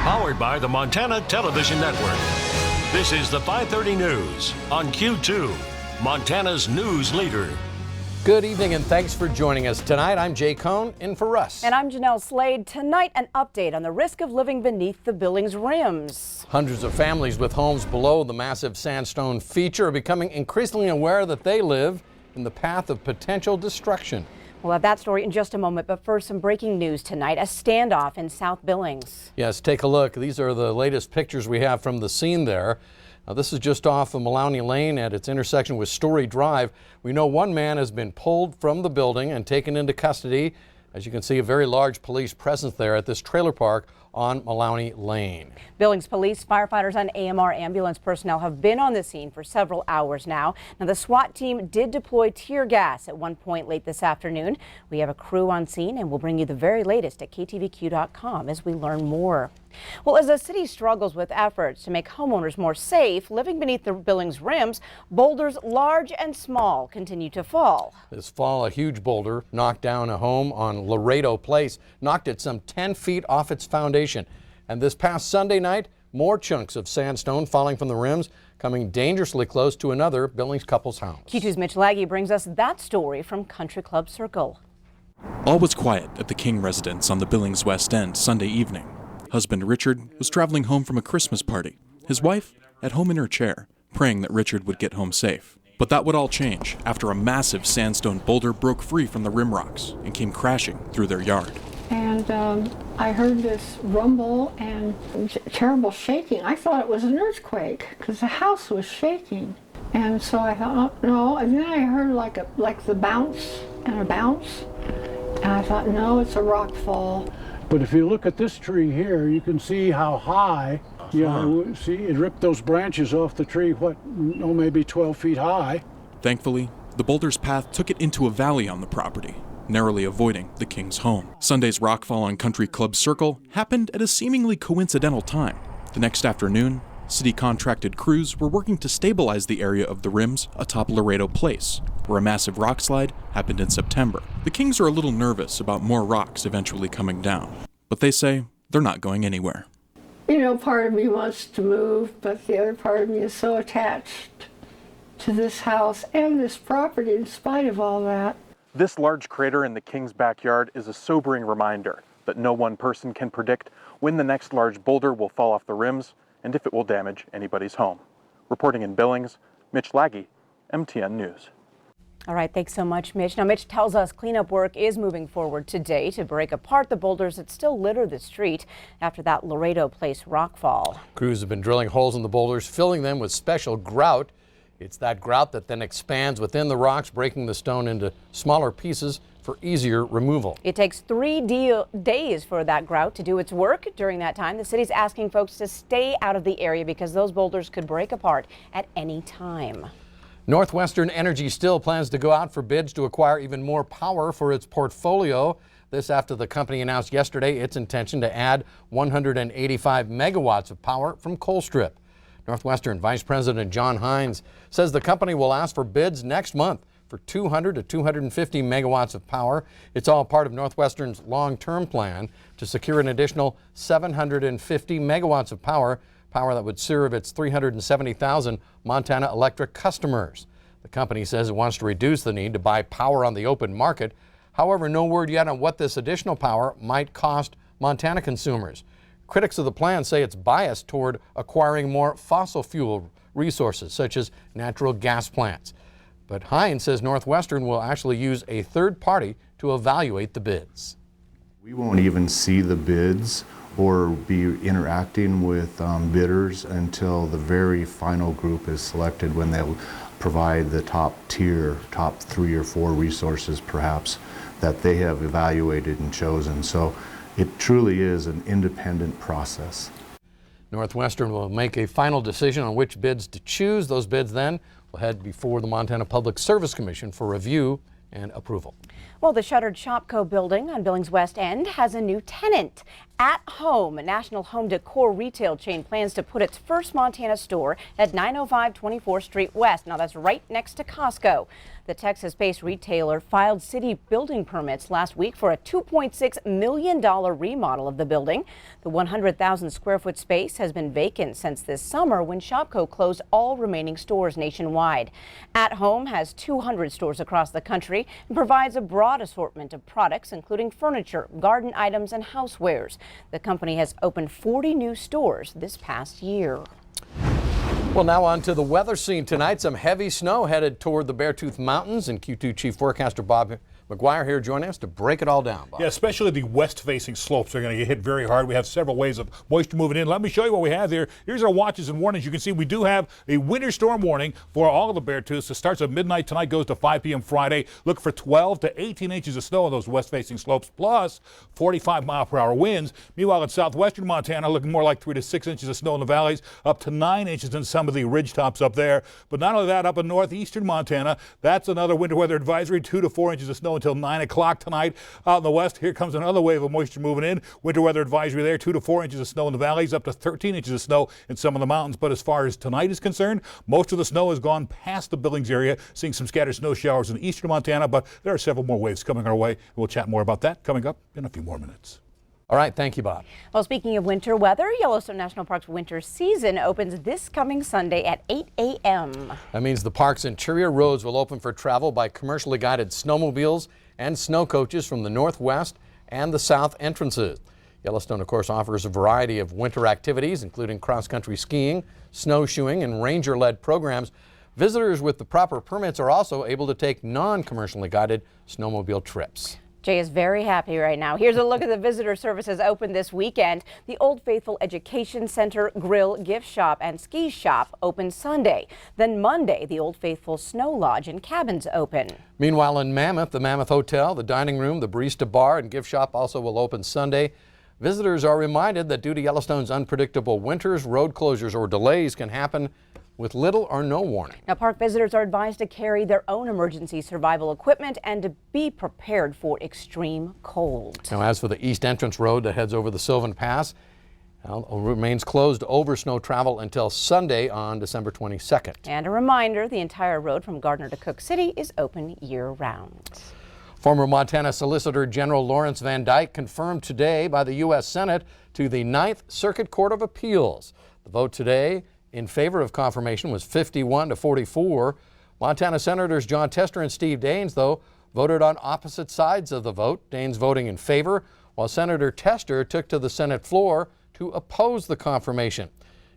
Powered by the Montana Television Network. This is the 5:30 News on Q2, Montana's news leader. Good evening and thanks for joining us tonight. I'm Jay Cohn, in for Russ. And I'm Janelle Slade. Tonight, an update on the risk of living beneath the Billings rims. Hundreds of families with homes below the massive sandstone feature are becoming increasingly aware that they live in the path of potential destruction. We'll have that story in just a moment, but first, some breaking news tonight. A standoff in South Billings. Yes, take a look. These are the latest pictures we have from the scene there. Now, this is just off of Maloney Lane at its intersection with Story Drive. We know one man has been pulled from the building and taken into custody. As you can see, a very large police presence there at this trailer park on Maloney Lane. Billings police, firefighters, and AMR ambulance personnel have been on the scene for several hours now. Now, the SWAT team did deploy tear gas at one point late this afternoon. We have a crew on scene, and we'll bring you the very latest at KTVQ.com as we learn more. Well, as the city struggles with efforts to make homeowners more safe living beneath the Billings rims, boulders large and small continue to fall. This fall, a huge boulder knocked down a home on Laredo Place, knocked it some 10 feet off its foundation. And this past Sunday night, more chunks of sandstone falling from the rims, coming dangerously close to another Billings couple's house. Q2's Mitch Laggy brings us that story from Country Club Circle. All was quiet at the King residence on the Billings West End Sunday evening. Husband Richard was traveling home from a Christmas party. His wife at home in her chair, praying that Richard would get home safe. But that would all change after a massive sandstone boulder broke free from the rim rocks and came crashing through their yard. And I heard this rumble and terrible shaking. I thought it was an earthquake because the house was shaking. And so I thought, oh, no. And then I heard like the bounce and a bounce. And I thought, no, it's a rock fall. But if you look at this tree here, you can see how high, see it ripped those branches off the tree, maybe 12 feet high. Thankfully, the boulder's path took it into a valley on the property, narrowly avoiding the King's home. Sunday's rockfall on Country Club Circle happened at a seemingly coincidental time. The next afternoon, city contracted crews were working to stabilize the area of the rims atop Laredo Place, where a massive rock slide happened in September. The Kings are a little nervous about more rocks eventually coming down, but they say they're not going anywhere. You know, part of me wants to move, but the other part of me is so attached to this house and this property in spite of all that. This large crater in the King's backyard is a sobering reminder that no one person can predict when the next large boulder will fall off the rims and if it will damage anybody's home. Reporting in Billings, Mitch Laggy, MTN News. All right, thanks so much, Mitch. Now, Mitch tells us cleanup work is moving forward today to break apart the boulders that still litter the street after that Laredo Place rockfall. Crews have been drilling holes in the boulders, filling them with special grout. It's that grout that then expands within the rocks, breaking the stone into smaller pieces for easier removal. It takes 3 days for that grout to do its work. During that time, the city's asking folks to stay out of the area because those boulders could break apart at any time. Northwestern Energy still plans to go out for bids to acquire even more power for its portfolio. This after the company announced yesterday its intention to add 185 megawatts of power from Colstrip. Northwestern Vice President John Hines says the company will ask for bids next month for 200 to 250 megawatts of power. It's all part of Northwestern's long-term plan to secure an additional 750 megawatts of power that would serve its 370,000 Montana electric customers. The company says it wants to reduce the need to buy power on the open market. However, no word yet on what this additional power might cost Montana consumers. Critics of the plan say it's biased toward acquiring more fossil fuel resources, such as natural gas plants. But Hines says Northwestern will actually use a third party to evaluate the bids. We won't even see the bids or be interacting with bidders until the very final group is selected, when they'll provide the top tier, top 3 or 4 resources perhaps that they have evaluated and chosen. So it truly is an independent process. Northwestern will make a final decision on which bids to choose. Those bids then will head before the Montana Public Service Commission for review and approval. Well, the shuttered Shopco building on Billings West End has a new tenant. At Home, a national home decor retail chain, plans to put its first Montana store at 905 24th Street West. Now that's right next to Costco. The Texas-based retailer filed city building permits last week for a $2.6 million remodel of the building. The 100,000 square foot space has been vacant since this summer when Shopko closed all remaining stores nationwide. At Home has 200 stores across the country and provides a broad assortment of products, including furniture, garden items, and housewares. The company has opened 40 new stores this past year. Well, now on to the weather scene tonight. Some heavy snow headed toward the Beartooth Mountains, and Q2 Chief Forecaster Bob McGuire here joining us to break it all down, Bob. Yeah, especially the west-facing slopes are going to get hit very hard. We have several waves of moisture moving in. Let me show you what we have here. Here's our watches and warnings. You can see we do have a winter storm warning for all of the Beartooths. It starts at midnight tonight, goes to 5 p.m. Friday. Look for 12 to 18 inches of snow on those west-facing slopes, plus 45-mile-per-hour winds. Meanwhile, in southwestern Montana, looking more like 3 to 6 inches of snow in the valleys, up to 9 inches in some of the ridge tops up there. But not only that, up in northeastern Montana, that's another winter weather advisory, 2 to 4 inches of snow until 9 o'clock tonight. Out in the west, here comes another wave of moisture moving in. Winter weather advisory there, 2 to 4 inches of snow in the valleys, up to 13 inches of snow in some of the mountains. But as far as tonight is concerned, most of the snow has gone past the Billings area, seeing some scattered snow showers in eastern Montana, but there are several more waves coming our way. We'll chat more about that coming up in a few more minutes. All right, thank you, Bob. Well, speaking of winter weather, Yellowstone National Park's winter season opens this coming Sunday at 8 a.m. That means the park's interior roads will open for travel by commercially guided snowmobiles and snow coaches from the northwest and the south entrances. Yellowstone, of course, offers a variety of winter activities, including cross-country skiing, snowshoeing, and ranger-led programs. Visitors with the proper permits are also able to take non-commercially guided snowmobile trips. Jay is very happy right now. Here's a look at the visitor services open this weekend. The Old Faithful Education Center, Grill, Gift Shop, and Ski Shop open Sunday. Then Monday, the Old Faithful Snow Lodge and Cabins open. Meanwhile, in Mammoth, the Mammoth Hotel, the dining room, the barista bar, and gift shop also will open Sunday. Visitors are reminded that due to Yellowstone's unpredictable winters, road closures or delays can happen with little or no warning. Now, park visitors are advised to carry their own emergency survival equipment and to be prepared for extreme cold. Now, as for the east entrance road that heads over the Sylvan Pass, remains closed over snow travel until Sunday on December 22nd. And a reminder, the entire road from Gardner to Cook City is open year-round. Former Montana Solicitor General Lawrence Van Dyke confirmed today by the U.S. Senate to the 9th Circuit Court of Appeals. The vote today in favor of confirmation was 51 to 44. Montana Senators John Tester and Steve Daines, though, voted on opposite sides of the vote. Daines voting in favor, while Senator Tester took to the Senate floor to oppose the confirmation.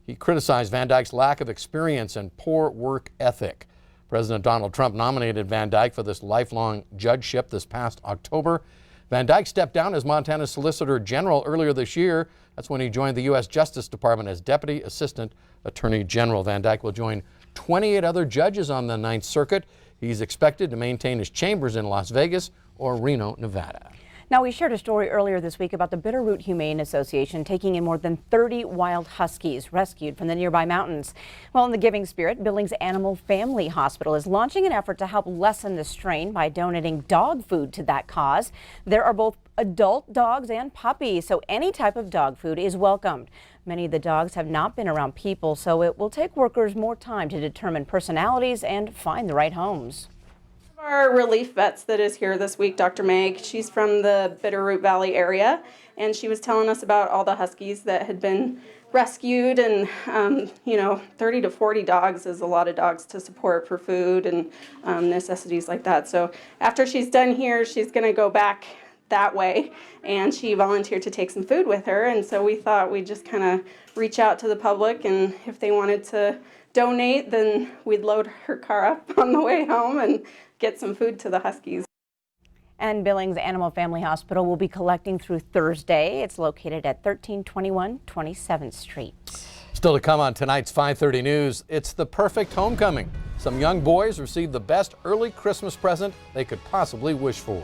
He criticized Van Dyke's lack of experience and poor work ethic. President Donald Trump nominated Van Dyke for this lifelong judgeship this past October. Van Dyke stepped down as Montana's Solicitor General earlier this year. That's when he joined the U.S. Justice Department as Deputy Assistant Attorney General. Van Dyke will join 28 other judges on the 9th Circuit. He's expected to maintain his chambers in Las Vegas or Reno, Nevada. Now, we shared a story earlier this week about the Bitterroot Humane Association taking in more than 30 wild huskies rescued from the nearby mountains. Well, in the giving spirit, Billings Animal Family Hospital is launching an effort to help lessen the strain by donating dog food to that cause. There are both adult dogs and puppies, so any type of dog food is welcomed. Many of the dogs have not been around people, so it will take workers more time to determine personalities and find the right homes. Our relief vets that is here this week, Dr. Meg, she's from the Bitterroot Valley area, and she was telling us about all the huskies that had been rescued, and 30 to 40 dogs is a lot of dogs to support for food and necessities like that. So after she's done here, she's going to go back that way, and she volunteered to take some food with her, and so we thought we'd just kind of reach out to the public, and if they wanted to donate, then we'd load her car up on the way home and get some food to the huskies. And Billings Animal Family Hospital will be collecting through Thursday. It's located at 1321 27th Street. Still to come on tonight's 5:30 News, it's the perfect homecoming. Some young boys received the best early Christmas present they could possibly wish for.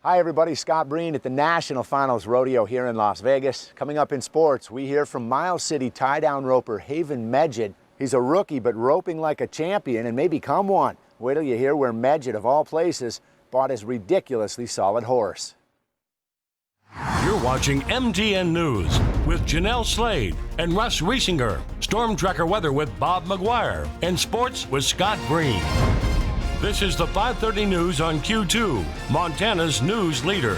Hi everybody, Scott Breen at the National Finals Rodeo here in Las Vegas. Coming up in sports, we hear from Miles City tie-down roper Haven Medjed. He's a rookie but roping like a champion and may become one. Wait till you hear where Medjed, of all places, bought his ridiculously solid horse. You're You're watching MTN News with Janelle Slade and Russ Riesinger, Storm Tracker weather with Bob McGuire, and sports with Scott Breen. This is the 5:30 news on Q2, Montana's news leader.